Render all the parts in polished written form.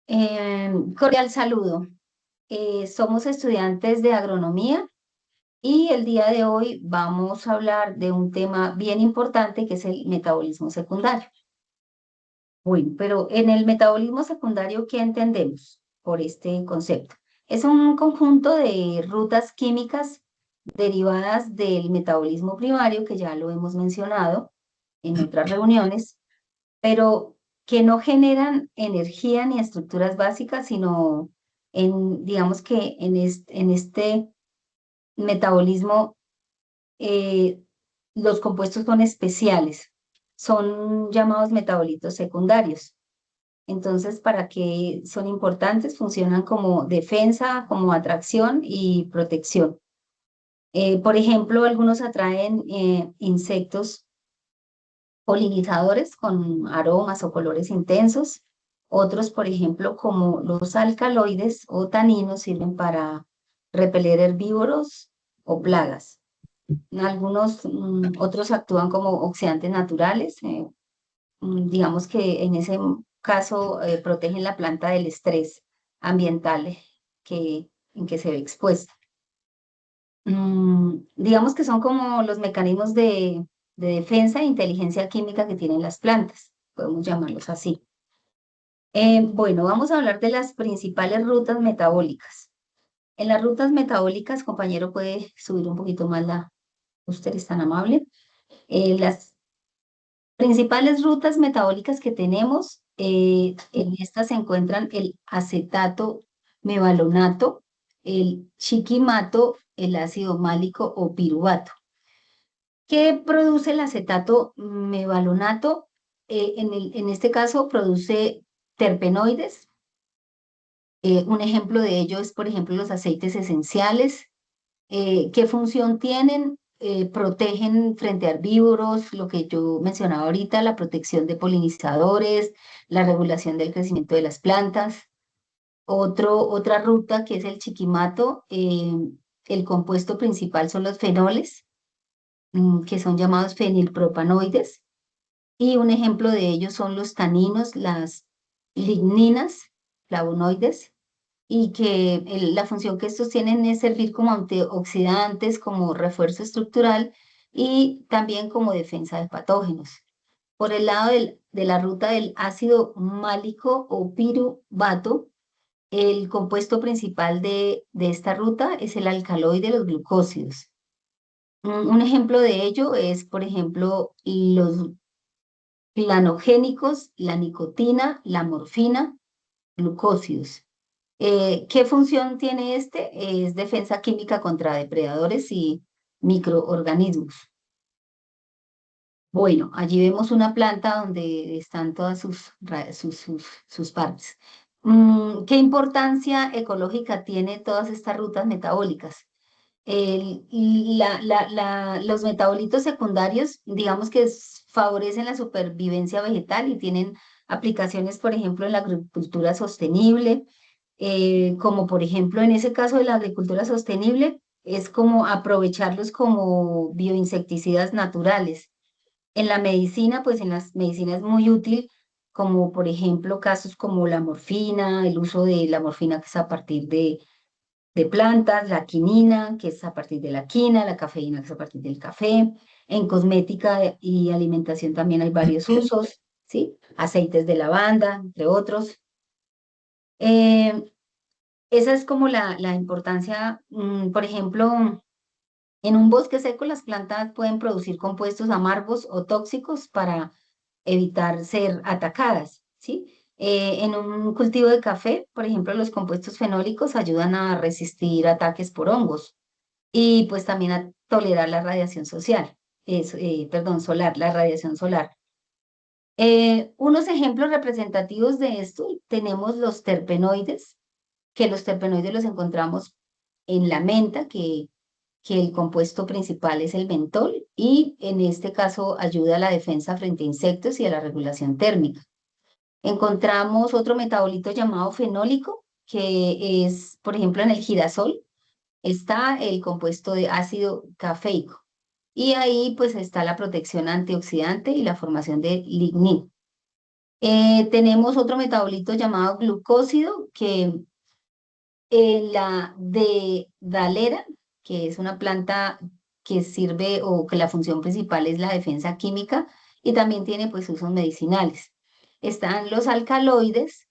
Cordial saludo. Somos estudiantes de agronomía y el día de hoy vamos a hablar de un tema bien importante que es el metabolismo secundario. Bueno, pero en el metabolismo secundario, ¿qué entendemos por este concepto? Es un conjunto de rutas químicas derivadas del metabolismo primario, que ya lo hemos mencionado en otras reuniones, pero que no generan energía ni estructuras básicas, sino digamos que en este metabolismo eh, los compuestos son especiales, son llamados metabolitos secundarios. Entonces, ¿para qué son importantes? Funcionan como defensa, como atracción y protección. Por ejemplo, algunos atraen insectos polinizadores con aromas o colores intensos. Otros, por ejemplo, como los alcaloides o taninos, sirven para repeler herbívoros o plagas. Algunos otros actúan como oxidantes naturales. Digamos que en ese caso protegen la planta del estrés ambiental en que se ve expuesta. Digamos que son como los mecanismos de defensa e inteligencia química que tienen las plantas, podemos llamarlos así. Bueno, vamos a hablar de las principales rutas metabólicas. En las rutas metabólicas, compañero, puede subir un poquito más usted es tan amable. Las principales rutas metabólicas que tenemos, en estas se encuentran el acetato mevalonato, el chiquimato, el ácido málico o piruvato. ¿Qué produce el acetato mevalonato? En este caso produce terpenoides. Un ejemplo de ello es, por ejemplo, los aceites esenciales. ¿Qué función tienen? Protegen frente a herbívoros, lo que yo mencionaba ahorita, la protección de polinizadores, la regulación del crecimiento de las plantas. Otra ruta que es el chiquimato, el compuesto principal son los fenoles, que son llamados fenilpropanoides, y un ejemplo de ellos son los taninos, las ligninas, flavonoides, y que la función que estos tienen es servir como antioxidantes, como refuerzo estructural y también como defensa de patógenos. Por el lado de la ruta del ácido málico o piruvato, el compuesto principal de esta ruta es el alcaloide de los glucósidos. Un ejemplo de ello es, por ejemplo, los glanogénicos, la nicotina, la morfina, glucósidos. ¿Qué función tiene este? Es defensa química contra depredadores y microorganismos. Bueno, allí vemos una planta donde están todas sus partes. ¿Qué importancia ecológica tiene todas estas rutas metabólicas? Los metabolitos secundarios, digamos que favorecen la supervivencia vegetal y tienen aplicaciones, por ejemplo, en la agricultura sostenible, como por ejemplo en ese caso de la agricultura sostenible, es como aprovecharlos como bioinsecticidas naturales. En la medicina, pues en las medicinas es muy útil, como por ejemplo casos como la morfina, el uso de la morfina que es a partir de plantas, la quinina, que es a partir de la quina, la cafeína, que es a partir del café. En cosmética y alimentación también hay varios usos, ¿sí? Aceites de lavanda, entre otros. Eh, Esa es como la importancia, por ejemplo, en un bosque seco las plantas pueden producir compuestos amargos o tóxicos para evitar ser atacadas, ¿sí? En un cultivo de café, por ejemplo, los compuestos fenólicos ayudan a resistir ataques por hongos y pues también a tolerar la radiación social, perdón, solar, la radiación solar. Unos ejemplos representativos de esto tenemos los terpenoides, que los terpenoides los encontramos en la menta, que el compuesto principal es el mentol y en este caso ayuda a la defensa frente a insectos y a la regulación térmica. Encontramos otro metabolito llamado fenólico, que es, por ejemplo, en el girasol, está el compuesto de ácido cafeico. Y ahí pues está la protección antioxidante y la formación de lignin. Tenemos otro metabolito llamado glucósido, que la de Dalera, que es una planta que sirve o que la función principal es la defensa química y también tiene pues usos medicinales. Están los alcaloides,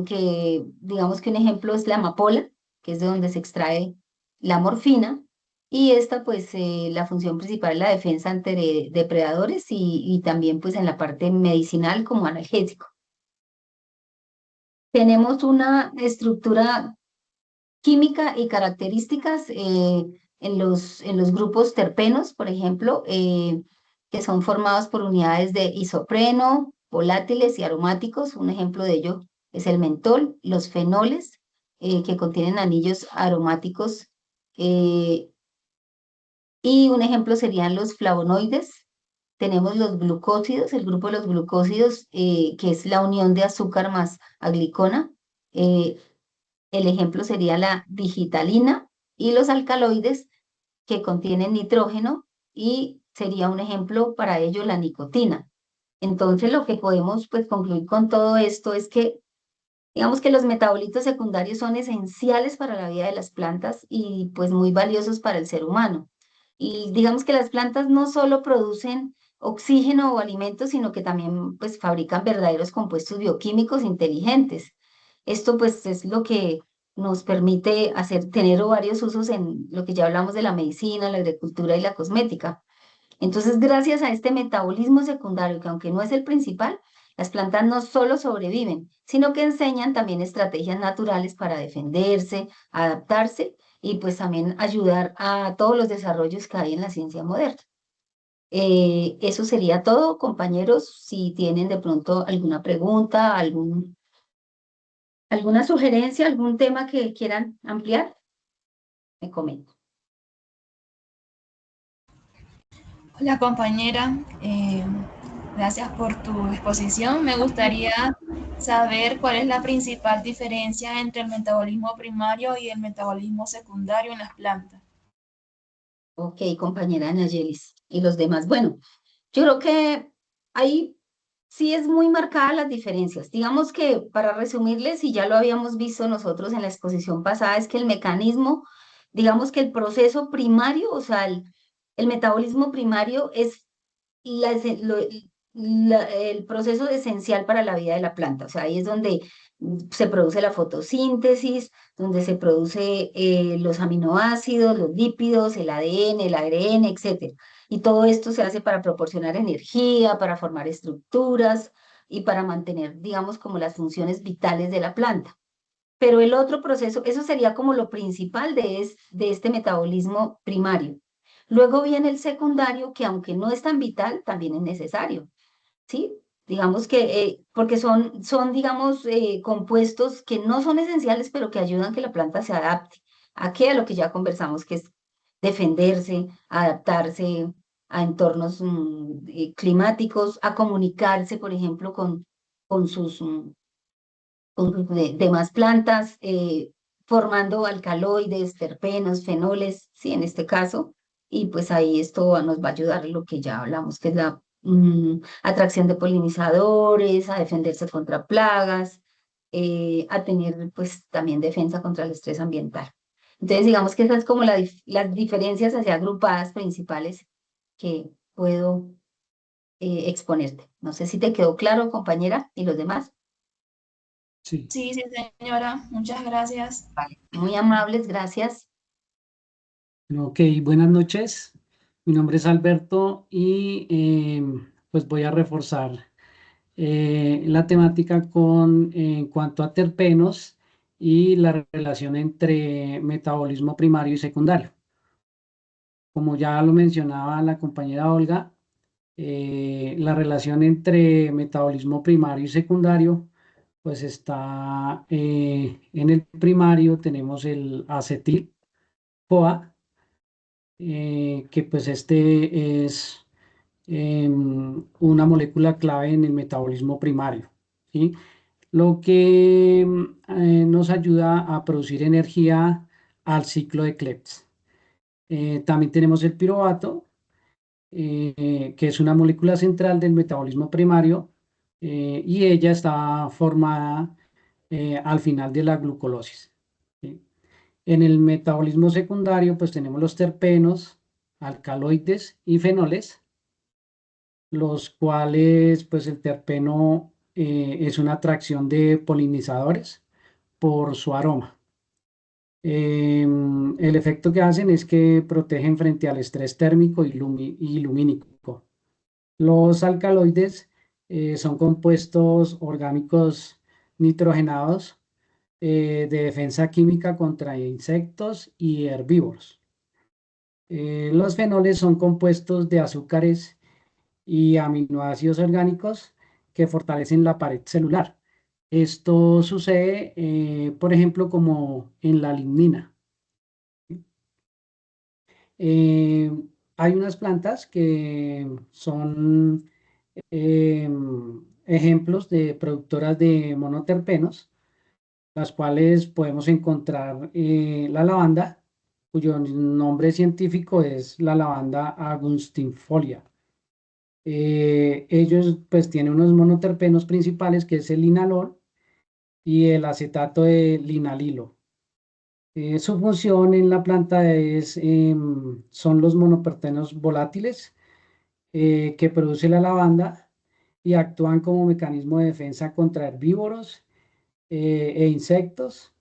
que digamos que un ejemplo es la amapola, que es de donde se extrae la morfina, y esta pues la función principal es la defensa ante depredadores y también pues en la parte medicinal como analgésico. Tenemos una estructura química y características en los grupos terpenos, por ejemplo, que son formados por unidades de isopreno, volátiles y aromáticos. Un ejemplo de ello es el mentol, los fenoles, que contienen anillos aromáticos, eh, y un ejemplo serían los flavonoides. Tenemos los glucósidos, el grupo de los glucósidos, que es la unión de azúcar más aglicona. eh, el ejemplo sería la digitalina y los alcaloides que contienen nitrógeno, y sería un ejemplo para ello la nicotina. Entonces, lo que podemos pues concluir con todo esto es que digamos que los metabolitos secundarios son esenciales para la vida de las plantas y pues muy valiosos para el ser humano. Y digamos que las plantas no solo producen oxígeno o alimentos, sino que también pues fabrican verdaderos compuestos bioquímicos inteligentes. Esto pues es lo que nos permite tener varios usos en lo que ya hablamos de la medicina, la agricultura y la cosmética. Entonces, gracias a este metabolismo secundario, que aunque no es el principal, las plantas no solo sobreviven, sino que enseñan también estrategias naturales para defenderse, adaptarse y pues también ayudar a todos los desarrollos que hay en la ciencia moderna. Eso sería todo, compañeros. Si tienen de pronto alguna pregunta, alguna sugerencia, algún tema que quieran ampliar, me comento. Hola compañera, gracias por tu exposición. Me gustaría saber cuál es la principal diferencia entre el metabolismo primario y el metabolismo secundario en las plantas. Ok, compañera Anayelis y los demás. Bueno, yo creo que ahí sí es muy marcada las diferencias. Digamos que para resumirles, y ya lo habíamos visto nosotros en la exposición pasada, es que el mecanismo, digamos que el proceso primario, o sea, el metabolismo primario es la ese- lo- el proceso esencial para la vida de la planta. O sea, ahí es donde se produce la fotosíntesis, donde se produce los aminoácidos, los lípidos, el ADN, el ARN, etcétera. Y todo esto se hace para proporcionar energía, para formar estructuras y para mantener, digamos, como las funciones vitales de la planta. Pero el otro proceso, eso sería como lo principal de este metabolismo primario. Luego viene el secundario, que aunque no es tan vital, también es necesario, ¿sí? Digamos que, porque digamos, compuestos que no son esenciales, pero que ayudan a que la planta se adapte. ¿A qué? A lo que ya conversamos, que es defenderse, adaptarse a entornos climáticos, a comunicarse, por ejemplo, con sus demás plantas, formando alcaloides, terpenos, fenoles, sí, en este caso, y pues ahí esto nos va a ayudar en lo que ya hablamos, que es la atracción de polinizadores, a defenderse contra plagas, a tener pues también defensa contra el estrés ambiental. Entonces, digamos que esas es como las diferencias así agrupadas principales que puedo exponerte. No sé si te quedó claro, compañera, y los demás. Sí. Sí, sí, señora, muchas gracias. Vale, muy amables, gracias. Ok, buenas noches. Mi nombre es Alberto y pues voy a reforzar la temática en cuanto a terpenos y la relación entre metabolismo primario y secundario. Como ya lo mencionaba la compañera Olga, la relación entre metabolismo primario y secundario, pues está en el primario tenemos el acetil-CoA, que pues este es una molécula clave en el metabolismo primario, ¿sí? Lo que nos ayuda a producir energía al ciclo de Krebs. También tenemos el piruvato, que es una molécula central del metabolismo primario, y ella está formada al final de la glucólisis. ¿Sí? En el metabolismo secundario, pues tenemos los terpenos, alcaloides y fenoles, los cuales, pues el terpeno es una atracción de polinizadores por su aroma. El efecto que hacen es que protegen frente al estrés térmico y lumínico. Los alcaloides son compuestos orgánicos nitrogenados de defensa química contra insectos y herbívoros. Los fenoles son compuestos de azúcares y aminoácidos orgánicos que fortalecen la pared celular. Esto sucede, por ejemplo, como en la lignina. Eh, Hay unas plantas que son ejemplos de productoras de monoterpenos, las cuales podemos encontrar la lavanda, cuyo nombre científico es la lavanda agustinfolia. Ellos pues tienen unos monoterpenos principales que es el linalol y el acetato de linalilo. Su función en la planta son los monoterpenos volátiles que produce la lavanda y actúan como mecanismo de defensa contra herbívoros e insectos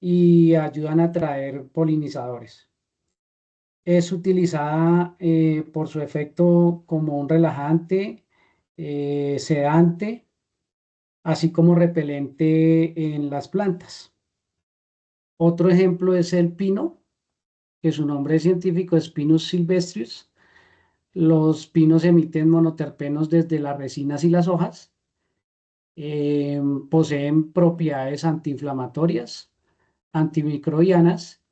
y ayudan a atraer polinizadores. Es utilizada por su efecto como un relajante, sedante, así como repelente en las plantas. Otro ejemplo es el pino, que su nombre científico es Pinus sylvestris. Los pinos emiten monoterpenos desde las resinas y las hojas. Poseen propiedades antiinflamatorias, antimicrobianas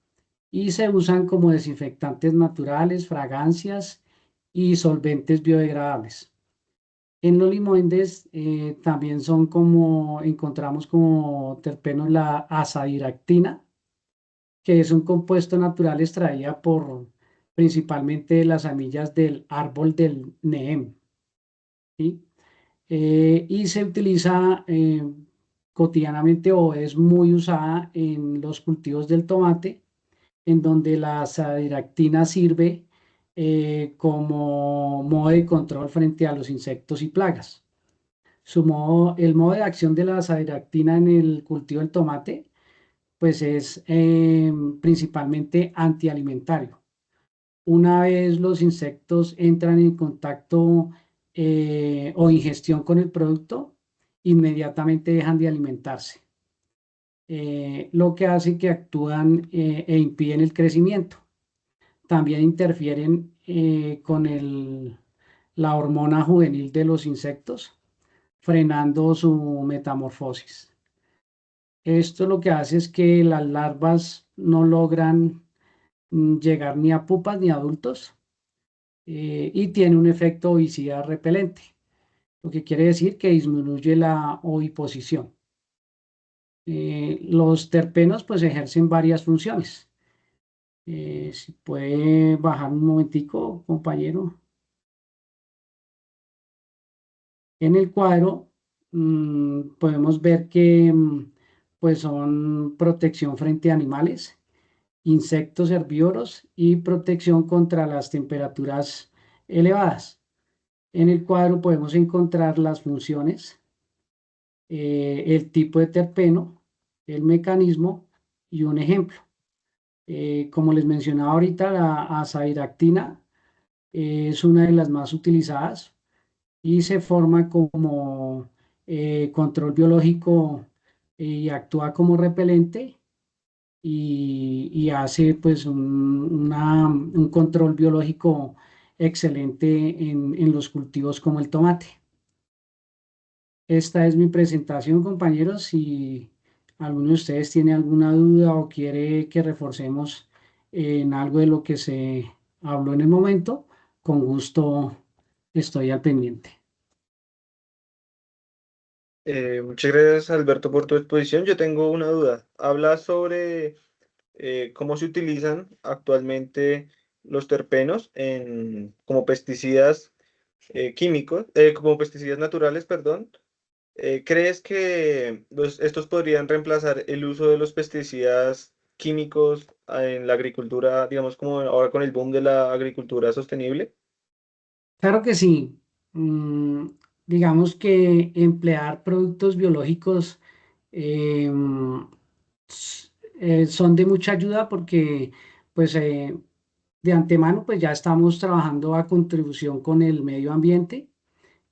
y se usan como desinfectantes naturales, fragancias y solventes biodegradables. En los limoides también encontramos como terpenos la azadiractina, que es un compuesto natural extraída por principalmente las semillas del árbol del neem. ¿Sí? Y se utiliza cotidianamente o es muy usada en los cultivos del tomate, en donde la azadiractina sirve como modo de control frente a los insectos y plagas. El modo de acción de la azadiractina en el cultivo del tomate, pues es principalmente antialimentario. Una vez los insectos entran en contacto o ingestión con el producto, inmediatamente dejan de alimentarse, lo que hace que actúan e impiden el crecimiento. También interfieren con la hormona juvenil de los insectos, frenando su metamorfosis. Esto lo que hace es que las larvas no logran llegar ni a pupas ni a adultos y tiene un efecto ovicidad repelente, lo que quiere decir que disminuye la oviposición. Los terpenos pues ejercen varias funciones. Si puede bajar un momentico, compañero. En el cuadro podemos ver que pues son protección frente a animales, insectos herbívoros y protección contra las temperaturas elevadas. En el cuadro podemos encontrar las funciones, el tipo de terpeno, el mecanismo y un ejemplo. Como les mencionaba ahorita, la azadiractina es una de las más utilizadas y se forma como control biológico y actúa como repelente y hace pues un control biológico excelente en los cultivos como el tomate. Esta es mi presentación, compañeros. Si alguno de ustedes tiene alguna duda o quiere que reforcemos en algo de lo que se habló en el momento, con gusto estoy al pendiente. Muchas gracias, Alberto, por tu exposición. Yo tengo una duda. Habla sobre cómo se utilizan actualmente los terpenos como pesticidas químicos, como pesticidas naturales, perdón, ¿Crees que estos podrían reemplazar el uso de los pesticidas químicos en la agricultura, digamos como ahora con el boom de la agricultura sostenible? Claro que sí. Mm, digamos que emplear productos biológicos em, son de mucha ayuda porque pues de antemano pues ya estamos trabajando a contribución con el medio ambiente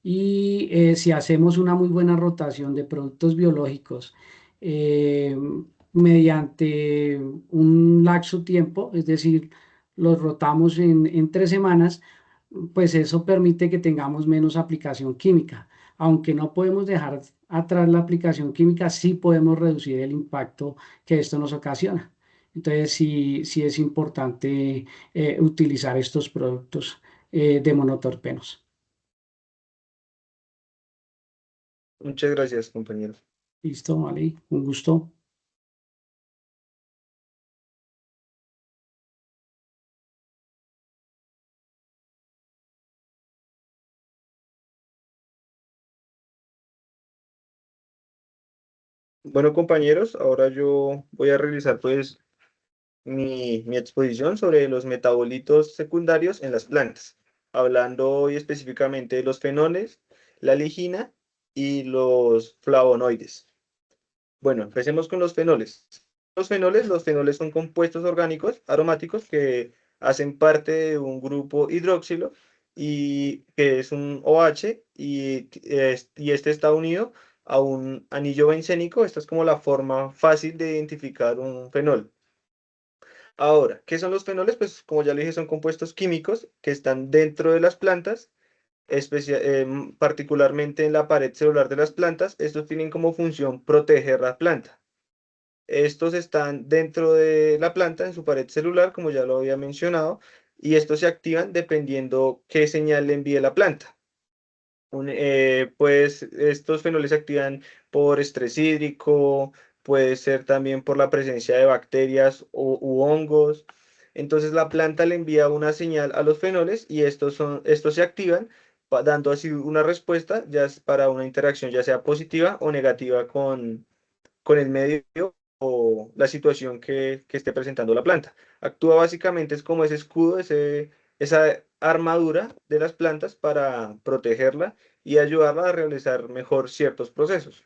y si hacemos una muy buena rotación de productos biológicos eh, mediante un laxo tiempo, es decir, los rotamos en 3 semanas, pues eso permite que tengamos menos aplicación química. Aunque no podemos dejar atrás la aplicación química, sí podemos reducir el impacto que esto nos ocasiona. Entonces, sí es importante utilizar estos productos de monoterpenos. Muchas gracias, compañero. Listo, vale, un gusto. Bueno, compañeros, ahora yo voy a realizar pues mi exposición sobre los metabolitos secundarios en las plantas, hablando hoy específicamente de los fenoles, la ligina y los flavonoides. Bueno, empecemos con los fenoles. Los fenoles son compuestos orgánicos aromáticos que hacen parte de un grupo hidroxilo y que es un OH y este está unido a un anillo bencénico. Esta es como la forma fácil de identificar un fenol. Ahora, ¿qué son los fenoles? Pues como ya le dije, son compuestos químicos que están dentro de las plantas, particularmente en la pared celular de las plantas. Estos tienen como función proteger la planta. Estos están dentro de la planta, en su pared celular, como ya lo había mencionado, y estos se activan dependiendo qué señal le envíe la planta. Pues estos fenoles se activan por estrés hídrico, puede ser también por la presencia de bacterias u hongos. Entonces la planta le envía una señal a los fenoles y estos se activan, dando así una respuesta para una interacción ya sea positiva o negativa con el medio o la situación que esté presentando la planta. Actúa básicamente es como ese escudo, esa armadura de las plantas para protegerla y ayudarla a realizar mejor ciertos procesos.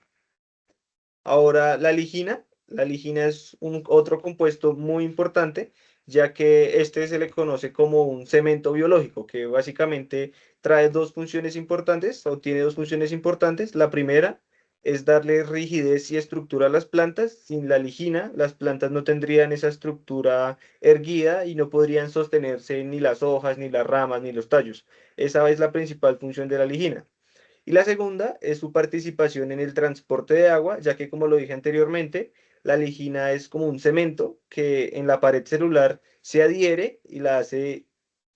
Ahora, la ligina es otro compuesto muy importante, ya que este se le conoce como un cemento biológico, que básicamente trae dos funciones importantes, o tiene dos funciones importantes. La primera es darle rigidez y estructura a las plantas. Sin la ligina, las plantas no tendrían esa estructura erguida y no podrían sostenerse ni las hojas, ni las ramas, ni los tallos. Esa es la principal función de la ligina. Y la segunda es su participación en el transporte de agua, ya que como lo dije anteriormente, la ligina es como un cemento que en la pared celular se adhiere y la hace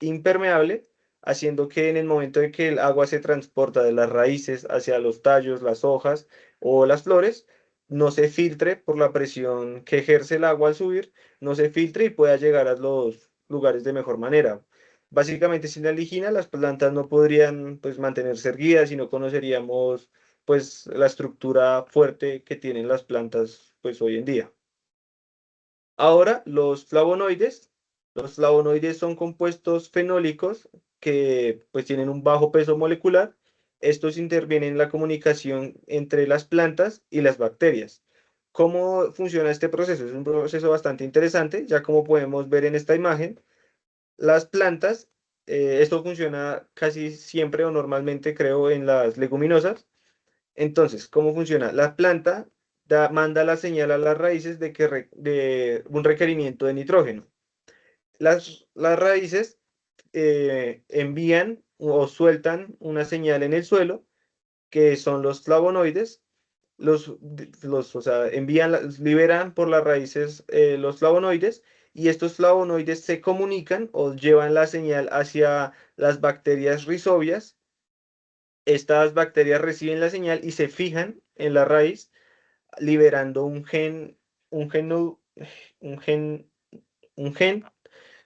impermeable, haciendo que en el momento de que el agua se transporta de las raíces hacia los tallos, las hojas o las flores, no se filtre por la presión que ejerce el agua al subir, no se filtre y pueda llegar a los lugares de mejor manera. Básicamente, sin la ligina, las plantas no podrían pues, mantenerse erguidas y no conoceríamos pues, la estructura fuerte que tienen las plantas pues, hoy en día. Ahora, los flavonoides. Los flavonoides son compuestos fenólicos que pues, tienen un bajo peso molecular. Estos intervienen en la comunicación entre las plantas y las bacterias. ¿Cómo funciona este proceso? Es un proceso bastante interesante, ya como podemos ver en esta imagen. Las plantas, esto funciona casi siempre o normalmente creo en las leguminosas. Entonces, ¿cómo funciona? La planta manda la señal a las raíces de un requerimiento de nitrógeno. Las raíces envían o sueltan una señal en el suelo, que son los flavonoides. O sea, liberan por las raíces los flavonoides y estos flavonoides se comunican o llevan la señal hacia las bacterias rizobias. Estas bacterias reciben la señal y se fijan en la raíz, liberando un gen, un gen, un gen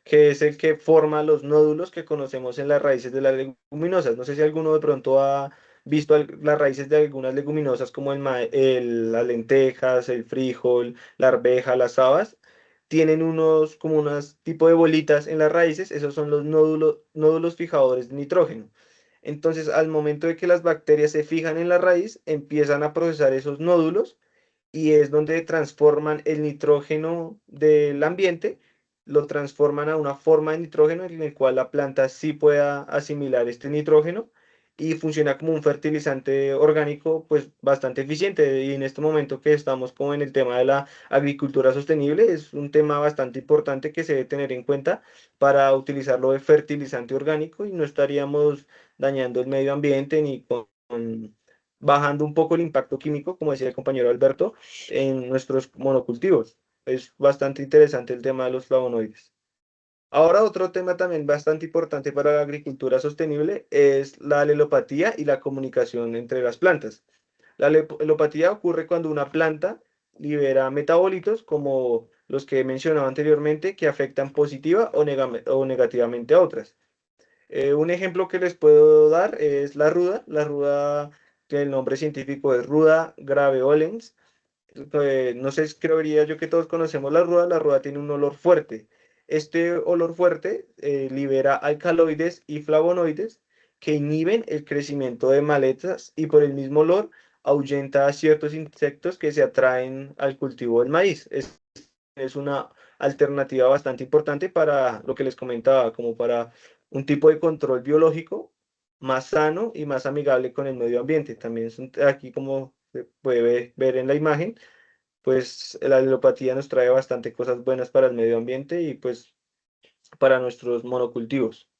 que es el que forma los nódulos que conocemos en las raíces de las leguminosas. No sé si alguno de pronto visto las raíces de algunas leguminosas como las lentejas, el frijol, la arveja, las habas, tienen como unas tipo de bolitas en las raíces, esos son los nódulos fijadores de nitrógeno. Entonces, al momento de que las bacterias se fijan en la raíz, empiezan a procesar esos nódulos y es donde transforman el nitrógeno del ambiente, lo transforman a una forma de nitrógeno en el cual la planta sí pueda asimilar este nitrógeno y funciona como un fertilizante orgánico pues bastante eficiente. Y en este momento que estamos como en el tema de la agricultura sostenible, es un tema bastante importante que se debe tener en cuenta para utilizarlo de fertilizante orgánico y no estaríamos dañando el medio ambiente ni bajando un poco el impacto químico, como decía el compañero Alberto, en nuestros monocultivos. Es bastante interesante el tema de los flavonoides. Ahora otro tema también bastante importante para la agricultura sostenible es la alelopatía y la comunicación entre las plantas. La alelopatía ocurre cuando una planta libera metabolitos como los que he mencionado anteriormente que afectan positiva o negativamente a otras. Un ejemplo que les puedo dar es la ruda. La ruda, que el nombre científico es Ruda graveolens. No sé, creería yo que todos conocemos la ruda. La ruda tiene un olor fuerte. Este olor fuerte libera alcaloides y flavonoides que inhiben el crecimiento de malezas y por el mismo olor ahuyenta a ciertos insectos que se atraen al cultivo del maíz. Es una alternativa bastante importante para lo que les comentaba, como para un tipo de control biológico más sano y más amigable con el medio ambiente. También aquí, como se puede ver en la imagen, pues la alelopatía nos trae bastante cosas buenas para el medio ambiente y pues para nuestros monocultivos.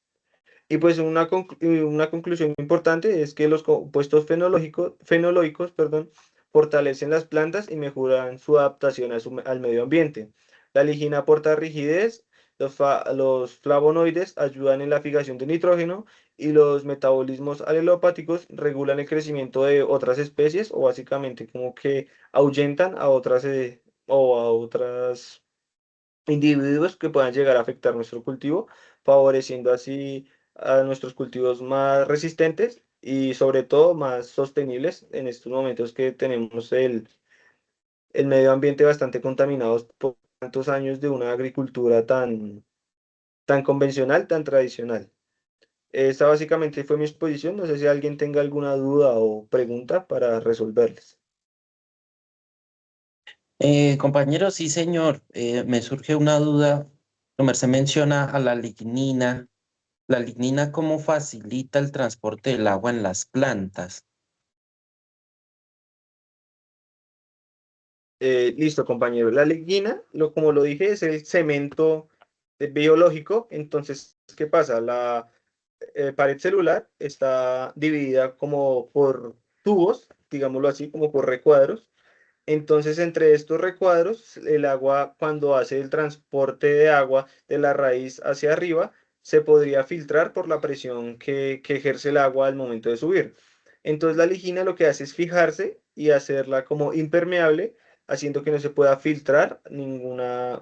Y pues una conclusión importante es que los compuestos fenológicos, perdón, fortalecen las plantas y mejoran su adaptación al medio ambiente. La ligina aporta rigidez, los flavonoides ayudan en la fijación de nitrógeno y los metabolismos alelopáticos regulan el crecimiento de otras especies o básicamente como que ahuyentan a otras o a otras individuos que puedan llegar a afectar nuestro cultivo, favoreciendo así a nuestros cultivos más resistentes y sobre todo más sostenibles en estos momentos que tenemos el medio ambiente bastante contaminado por tantos años de una agricultura tan convencional, tan tradicional. Esta básicamente fue mi exposición. No sé si alguien tenga alguna duda o pregunta para resolverles. Compañero, sí, señor. Me surge una duda. Como se menciona a la lignina. ¿La lignina cómo facilita el transporte del agua en las plantas? Listo, compañero. La lignina, como lo dije, es el cemento biológico. Entonces, ¿qué pasa? La pared celular está dividida como por tubos, digámoslo así, como por recuadros. Entonces, entre estos recuadros, el agua, cuando hace el transporte de agua de la raíz hacia arriba, se podría filtrar por la presión que ejerce el agua al momento de subir. Entonces, la ligina lo que hace es fijarse y hacerla como impermeable, haciendo que no se pueda filtrar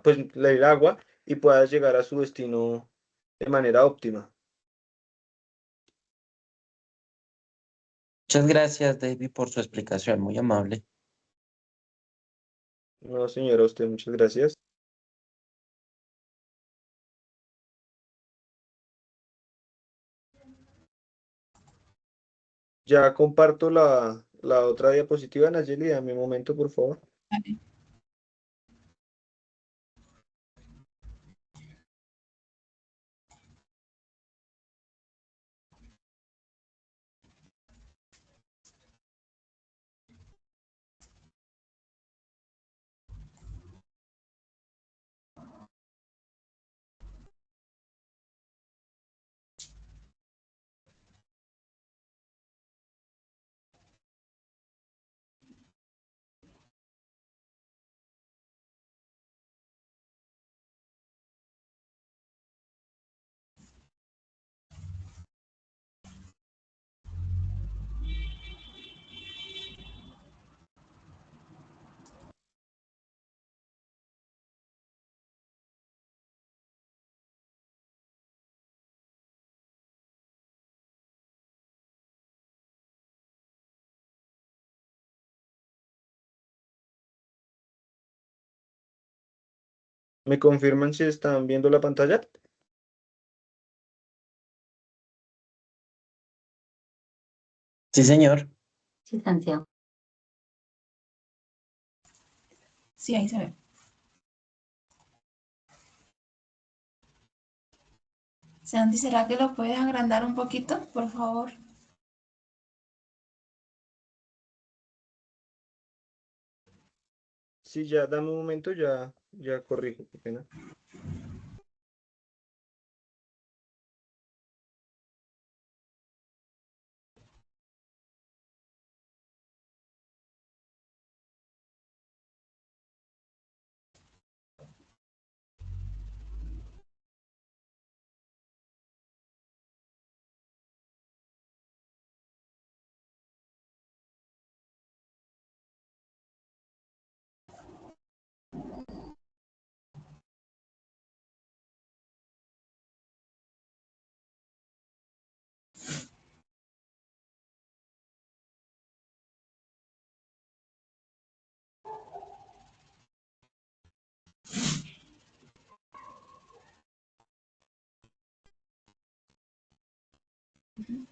pues, el agua y pueda llegar a su destino de manera óptima. Muchas gracias, David, por su explicación, muy amable. No, señora, usted, muchas gracias. Ya comparto la otra diapositiva, Nayeli, dame un momento, por favor. Vale. ¿Me confirman si están viendo la pantalla? Sí, señor. Sí, Santiago. Sí, ahí se ve. Santi, ¿será que lo puedes agrandar un poquito, por favor? Sí, ya, dame un momento, ya corrijo, qué pena.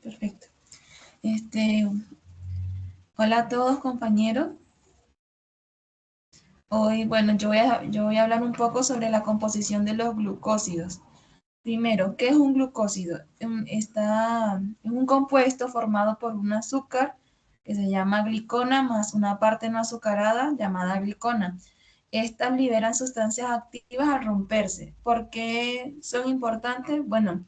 Perfecto. Hola a todos, compañeros. Hoy, bueno, yo voy a hablar un poco sobre la composición de los glucósidos. Primero, ¿qué es un glucósido? Es un compuesto formado por un azúcar que se llama glicona más una parte no azucarada llamada glicona. Estas liberan sustancias activas al romperse. ¿Por qué son importantes? Bueno,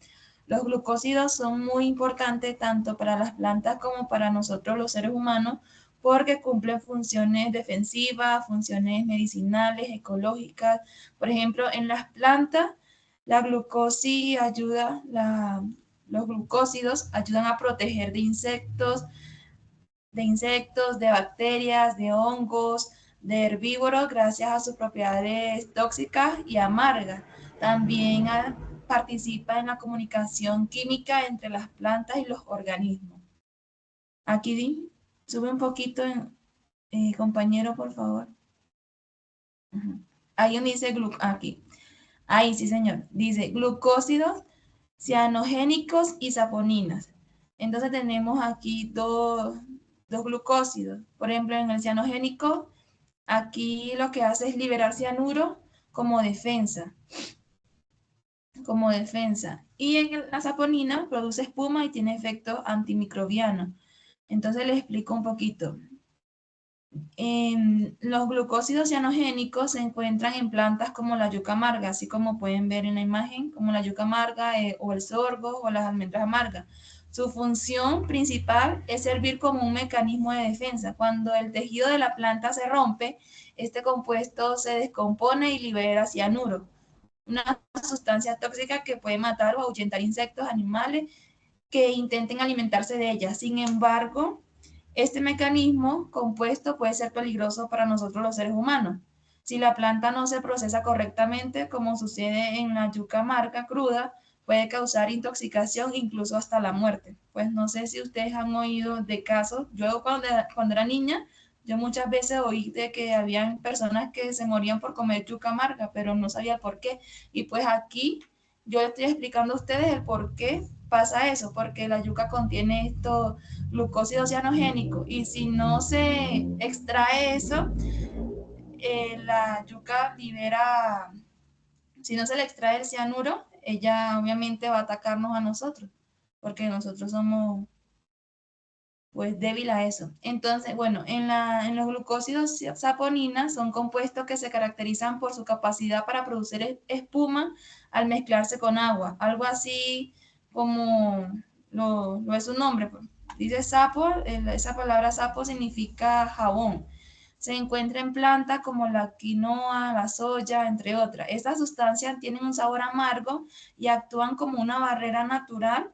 los glucósidos son muy importantes tanto para las plantas como para nosotros los seres humanos porque cumplen funciones defensivas, funciones medicinales, ecológicas. Por ejemplo, en las plantas, la glucosis ayuda, los glucósidos ayudan a proteger de bacterias, de hongos, de herbívoros, gracias a sus propiedades tóxicas y amargas. También participa en la comunicación química entre las plantas y los organismos. Aquí, sube un poquito, compañero, por favor. Ahí donde dice aquí. Ahí sí, señor. Dice glucósidos, cianogénicos y saponinas. Entonces tenemos aquí dos glucósidos. Por ejemplo, en el cianogénico, aquí lo que hace es liberar cianuro como defensa. Y en la saponina produce espuma y tiene efecto antimicrobiano. Entonces les explico un poquito. Los glucósidos cianogénicos se encuentran en plantas como la yuca amarga, así como pueden ver en la imagen, como la yuca amarga o el sorgo o las almendras amargas. Su función principal es servir como un mecanismo de defensa. Cuando el tejido de la planta se rompe, este compuesto se descompone y libera cianuro, una sustancia tóxica que puede matar o ahuyentar insectos, animales que intenten alimentarse de ella. Sin embargo, este mecanismo compuesto puede ser peligroso para nosotros los seres humanos. Si la planta no se procesa correctamente, como sucede en la yuca amarga cruda, puede causar intoxicación, incluso hasta la muerte. Pues no sé si ustedes han oído de casos. Yo cuando era niña, yo muchas veces oí de que habían personas que se morían por comer yuca amarga, pero no sabía por qué. Y pues aquí yo estoy explicando a ustedes el por qué pasa eso, porque la yuca contiene estos glucósido cianogénico y si no se extrae eso, la yuca libera, si no se le extrae el cianuro, ella obviamente va a atacarnos a nosotros, porque nosotros somos pues débil a eso. Entonces, bueno, en los glucósidos saponinas son compuestos que se caracterizan por su capacidad para producir espuma al mezclarse con agua, algo así como lo es su nombre. Dice sapo, esa palabra sapo significa jabón. Se encuentra en plantas como la quinoa, la soya, entre otras. Estas sustancias tienen un sabor amargo y actúan como una barrera natural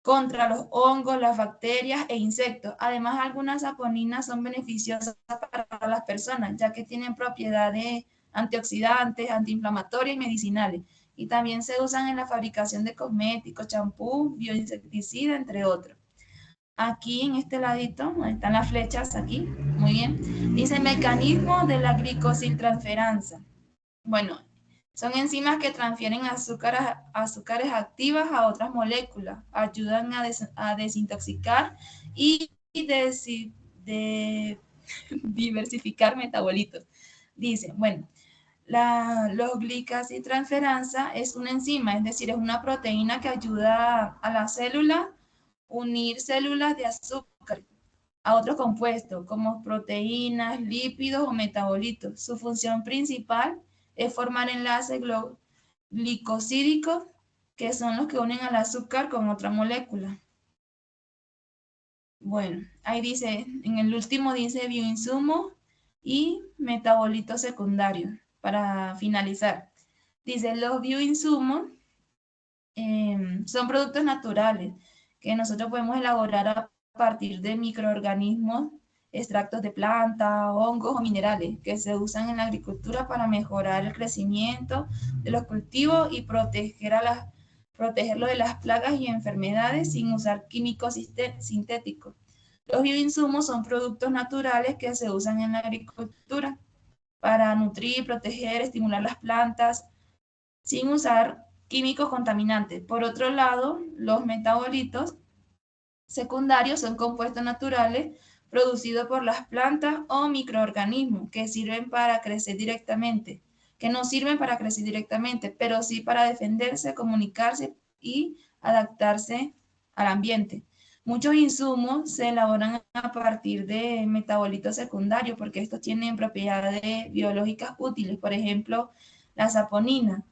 contra los hongos, las bacterias e insectos. Además, algunas saponinas son beneficiosas para las personas, ya que tienen propiedades antioxidantes, antiinflamatorias y medicinales. Y también se usan en la fabricación de cosméticos, champú, bioinsecticida, entre otros. Aquí en este ladito, ahí están las flechas aquí, muy bien. Dice mecanismo de la glicosiltransferasa. Bueno, Son enzimas que transfieren azúcares activas a otras moléculas, ayudan a desintoxicar y diversificar metabolitos. Dice, bueno, los glicasidtransferasa es una enzima, es decir, es una proteína que ayuda a la célula unir células de azúcar a otros compuestos como proteínas, lípidos o metabolitos. Su función principal es formar enlaces glicosídicos que son los que unen al azúcar con otra molécula. Bueno, ahí dice, en el último dice bioinsumo y metabolitos secundarios para finalizar. Dice, los bioinsumos son productos naturales que nosotros podemos elaborar a partir de microorganismos, extractos de plantas, hongos o minerales que se usan en la agricultura para mejorar el crecimiento de los cultivos y protegerlo de las plagas y enfermedades sin usar químicos sintéticos. Los bioinsumos son productos naturales que se usan en la agricultura para nutrir, proteger, estimular las plantas sin usar químicos contaminantes. Por otro lado, los metabolitos secundarios son compuestos naturales producidos por las plantas o microorganismos que sirven para crecer directamente, que no sirven para crecer directamente, pero sí para defenderse, comunicarse y adaptarse al ambiente. Muchos insumos se elaboran a partir de metabolitos secundarios porque estos tienen propiedades biológicas útiles, por ejemplo, la saponina.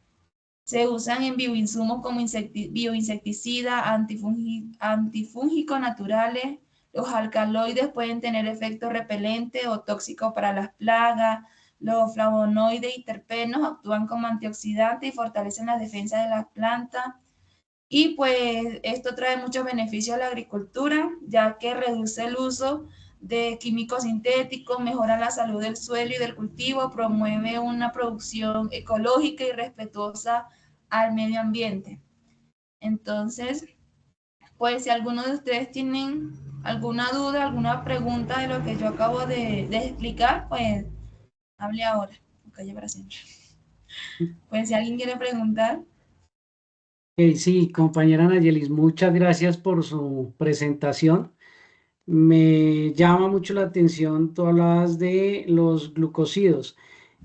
Se usan en bioinsumos como bioinsecticida, antifúngicos naturales. Los alcaloides pueden tener efectos repelentes o tóxicos para las plagas. Los flavonoides y terpenos actúan como antioxidantes y fortalecen la defensa de las plantas. Y pues esto trae muchos beneficios a la agricultura, ya que reduce el uso de químicos sintéticos, mejora la salud del suelo y del cultivo, promueve una producción ecológica y respetuosa al medio ambiente. Entonces, pues si alguno de ustedes tienen alguna duda, alguna pregunta de lo que yo acabo de explicar, pues hable ahora, calle para siempre. Pues si alguien quiere preguntar. Sí, compañera Nayelis, muchas gracias por su presentación. Me llama mucho la atención, tú hablabas de los glucósidos.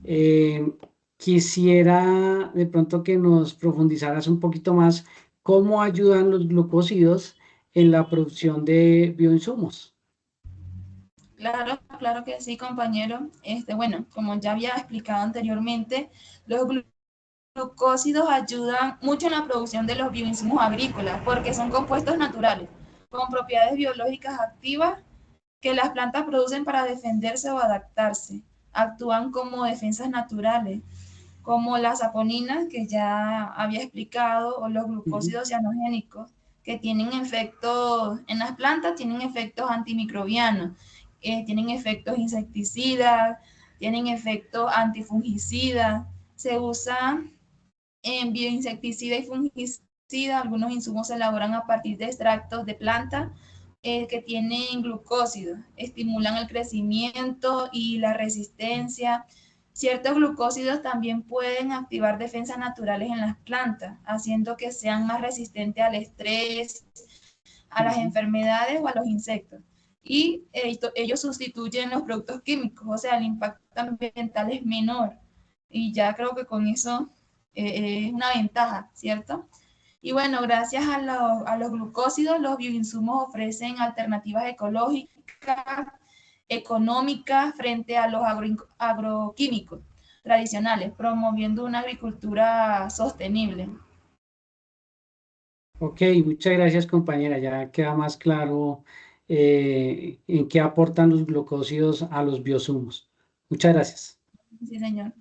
Eh, Quisiera de pronto que nos profundizaras un poquito más cómo ayudan los glucósidos en la producción de bioinsumos. Claro, claro que sí, compañero. Bueno, como ya había explicado anteriormente, los glucósidos ayudan mucho en la producción de los bioinsumos agrícolas porque son compuestos naturales con propiedades biológicas activas que las plantas producen para defenderse o adaptarse. Actúan como defensas naturales, como las saponinas que ya había explicado o los Ujú. glucósidos cianogénicos que tienen efectos en las plantas, tienen efectos antimicrobianos, tienen efectos insecticidas, tienen efectos antifungicidas. Se usa en bioinsecticida y fungicida. Algunos insumos se elaboran a partir de extractos de planta que tienen glucósidos, estimulan el crecimiento y la resistencia. Ciertos glucósidos también pueden activar defensas naturales en las plantas, haciendo que sean más resistentes al estrés, a las Ujú. enfermedades o a los insectos. Y ellos sustituyen los productos químicos, o sea, el impacto ambiental es menor. Y ya creo que con eso es una ventaja, ¿cierto? Y bueno, gracias a los glucósidos, los bioinsumos ofrecen alternativas ecológicas, económicas frente a los agroquímicos tradicionales, promoviendo una agricultura sostenible. Ok, muchas gracias, compañera. Ya queda más claro en qué aportan los glucósidos a los biosumos. Muchas gracias. Sí, señor.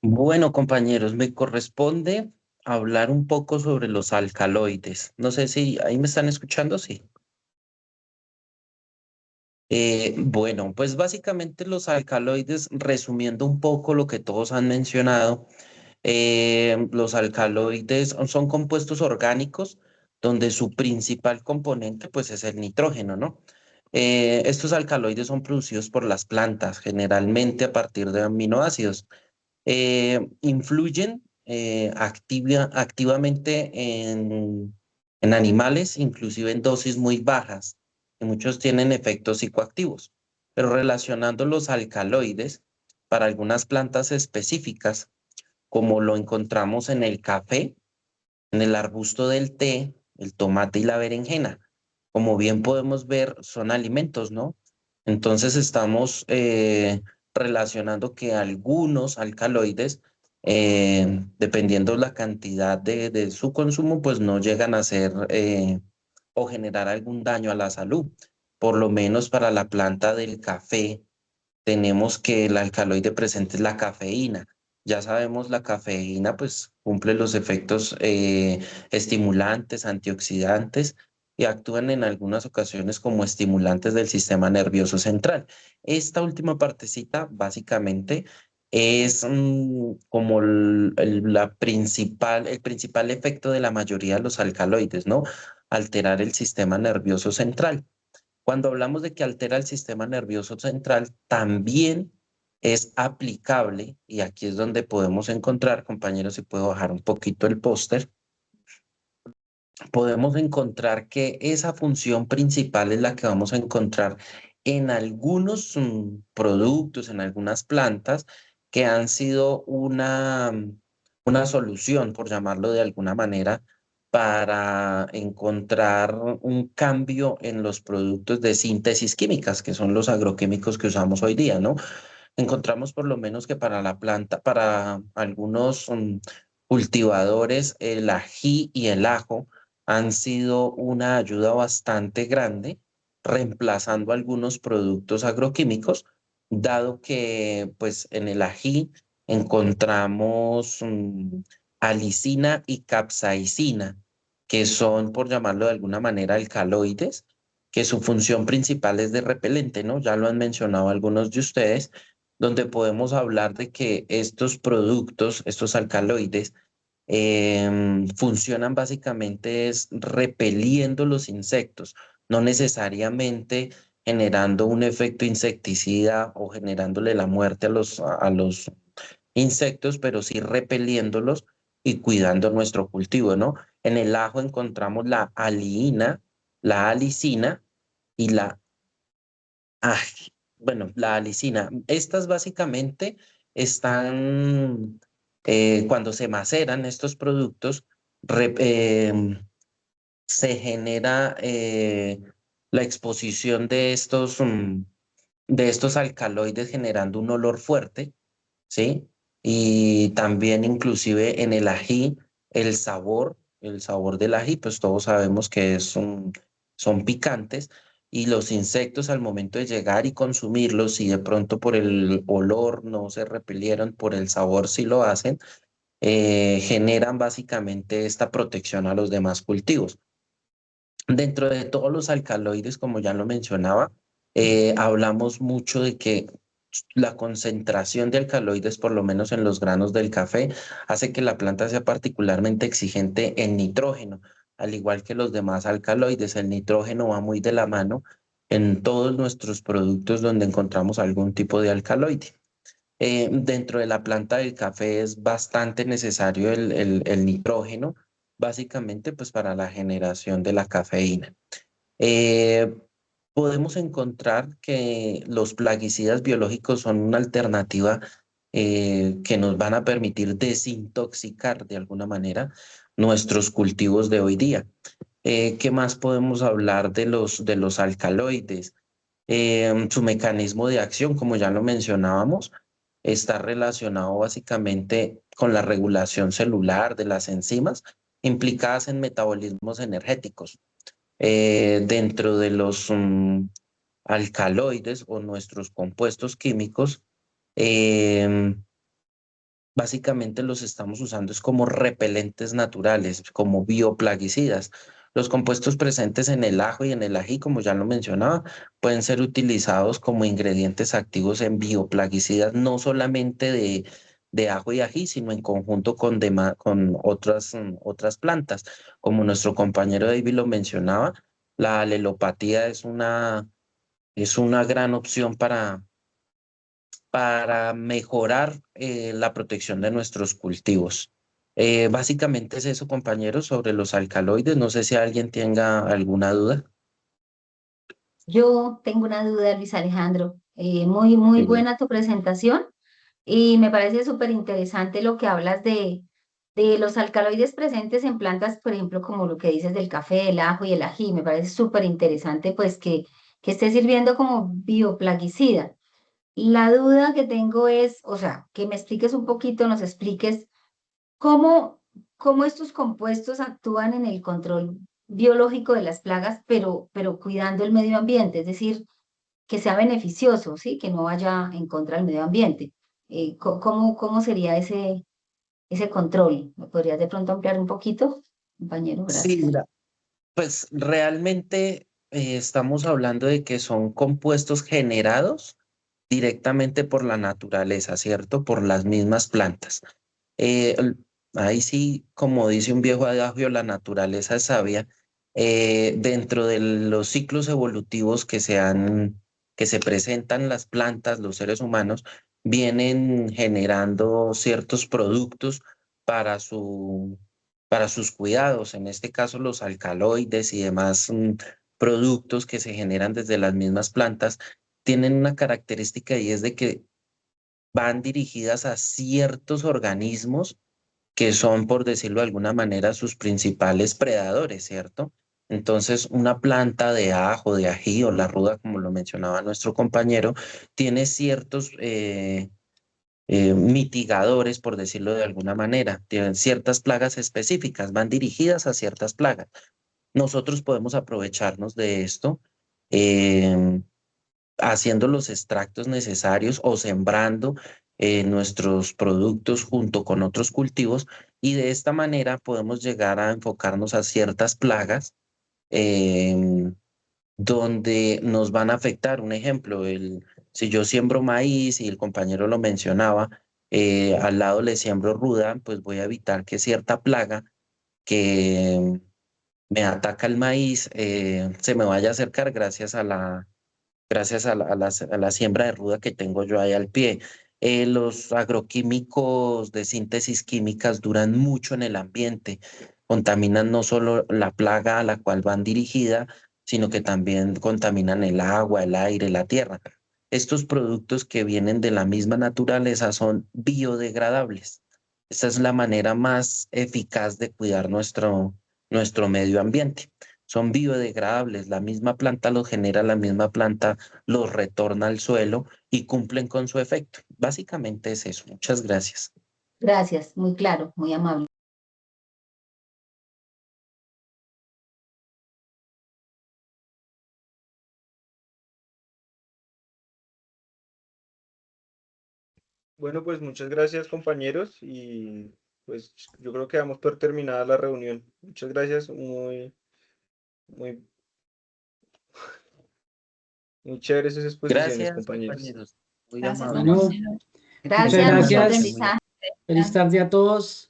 Bueno, compañeros, me corresponde hablar un poco sobre los alcaloides. No sé si ahí me están escuchando, sí. Bueno, pues básicamente los alcaloides, resumiendo un poco lo que todos han mencionado, los alcaloides son compuestos orgánicos donde su principal componente pues es el nitrógeno, ¿no? Estos alcaloides son producidos por las plantas, generalmente a partir de aminoácidos. Influyen activamente en animales, inclusive en dosis muy bajas, y muchos tienen efectos psicoactivos. Pero relacionando los alcaloides para algunas plantas específicas, como lo encontramos en el café, en el arbusto del té, el tomate y la berenjena. Como bien podemos ver, son alimentos, ¿no? Entonces estamos relacionando que algunos alcaloides, dependiendo la cantidad de su consumo, pues no llegan a ser o generar algún daño a la salud. Por lo menos para la planta del café tenemos que el alcaloide presente es la cafeína. Ya sabemos, la cafeína pues cumple los efectos estimulantes, antioxidantes y actúan en algunas ocasiones como estimulantes del sistema nervioso central. Esta última partecita básicamente es como el principal efecto de la mayoría de los alcaloides, ¿no? Alterar el sistema nervioso central. Cuando hablamos de que altera el sistema nervioso central, también es aplicable, y aquí es donde podemos encontrar, compañeros, si puedo bajar un poquito el póster, podemos encontrar que esa función principal es la que vamos a encontrar en algunos productos, en algunas plantas, que han sido una solución, por llamarlo de alguna manera, para encontrar un cambio en los productos de síntesis químicas, que son los agroquímicos que usamos hoy día, ¿no? Encontramos por lo menos que para la planta, para algunos cultivadores, el ají y el ajo han sido una ayuda bastante grande, reemplazando algunos productos agroquímicos, dado que pues en el ají encontramos alicina y capsaicina, que son, por llamarlo de alguna manera, alcaloides, que su función principal es de repelente, ¿no? Ya lo han mencionado algunos de ustedes, donde podemos hablar de que estos productos, estos alcaloides, funcionan básicamente es repeliendo los insectos, no necesariamente generando un efecto insecticida o generándole la muerte a los insectos, pero sí repeliéndolos y cuidando nuestro cultivo, ¿no? En el ajo encontramos la aliina, la alicina y ah, la alicina. Estas básicamente están, cuando se maceran estos productos, re- em, se genera la exposición de estos alcaloides generando un olor fuerte, ¿sí? Y también inclusive en el ají, el sabor del ají, pues todos sabemos que son picantes y los insectos al momento de llegar y consumirlos, si de pronto por el olor no se repelieron, por el sabor sí lo hacen, generan básicamente esta protección a los demás cultivos. Dentro de todos los alcaloides, como ya lo mencionaba, hablamos mucho de que la concentración de alcaloides, por lo menos en los granos del café, hace que la planta sea particularmente exigente en nitrógeno, al igual que los demás alcaloides. El nitrógeno va muy de la mano en todos nuestros productos donde encontramos algún tipo de alcaloide. Dentro de la planta del café es bastante necesario el nitrógeno, básicamente pues para la generación de la cafeína. Eh, Podemos encontrar que los plaguicidas biológicos son una alternativa que nos van a permitir desintoxicar de alguna manera nuestros cultivos de hoy día. ¿Qué más podemos hablar de los alcaloides? Su mecanismo de acción, como ya lo mencionábamos, está relacionado básicamente con la regulación celular de las enzimas implicadas en metabolismos energéticos. Dentro de los alcaloides o nuestros compuestos químicos, em, básicamente los estamos usando es como repelentes naturales, como bioplaguicidas. Los compuestos presentes en el ajo y en el ají, como ya lo mencionaba, pueden ser utilizados como ingredientes activos en bioplaguicidas, no solamente de ajo y ají, sino en conjunto con otras plantas. Como nuestro compañero David lo mencionaba, la alelopatía es una gran opción para mejorar la protección de nuestros cultivos. Básicamente es eso, compañeros, sobre los alcaloides. No sé si alguien tenga alguna duda. Yo tengo una duda, Luis Alejandro. Muy Sí. buena tu presentación y me parece súper interesante lo que hablas de los alcaloides presentes en plantas, por ejemplo, como lo que dices del café, el ajo y el ají. Me parece súper interesante pues que esté sirviendo como bioplaguicida. La duda que tengo es, o sea, que me expliques un poquito, nos expliques cómo, cómo estos compuestos actúan en el control biológico de las plagas, pero cuidando el medio ambiente, es decir, que sea beneficioso, ¿sí? Que no vaya en contra del medio ambiente. ¿Cómo sería ese control? ¿Me podrías de pronto ampliar un poquito, compañero? Sí, Gracias. mira, pues realmente estamos hablando de que son compuestos generados directamente por la naturaleza, ¿cierto? Por las mismas plantas. Eh, l- Ahí sí, como dice un viejo adagio, la naturaleza es sabia. Dentro de los ciclos evolutivos que se presentan las plantas, los seres humanos, vienen generando ciertos productos para para sus cuidados, en este caso los alcaloides y demás productos que se generan desde las mismas plantas tienen una característica y es de que van dirigidas a ciertos organismos que son, por decirlo de alguna manera, sus principales predadores, ¿cierto? Entonces, una planta de ajo, de ají o la ruda, como lo mencionaba nuestro compañero, tiene ciertos mitigadores, por decirlo de alguna manera, tienen ciertas plagas específicas, van dirigidas a ciertas plagas. Nosotros podemos aprovecharnos de esto. em, Haciendo los extractos necesarios o sembrando nuestros productos junto con otros cultivos y de esta manera podemos llegar a enfocarnos a ciertas plagas em, donde nos van a afectar. Un ejemplo, si yo siembro maíz y el compañero lo mencionaba, al lado le siembro ruda, pues voy a evitar que cierta plaga que me ataca el maíz se me vaya a acercar gracias a la siembra de ruda que tengo yo ahí al pie. Los agroquímicos de síntesis químicas duran mucho en el ambiente, contaminan no solo la plaga a la cual van dirigida, sino que también contaminan el agua, el aire, la tierra. Estos productos que vienen de la misma naturaleza son biodegradables. Esta es la manera más eficaz de cuidar nuestro medio ambiente. Son biodegradables, la misma planta los genera, la misma planta los retorna al suelo y cumplen con su efecto. Básicamente es eso. Muchas gracias. Gracias, muy claro, muy amable. Bueno, pues muchas gracias, compañeros, y pues yo creo que damos por terminada la reunión. Muchas gracias, muy, muy chéveres esas exposiciones, Gracias, compañeros. compañeros. Muy Gracias, amables. Bueno, compañero. muchas Gracias, Una mucho noche gracias. muy aprendizaje. Feliz tarde a todos.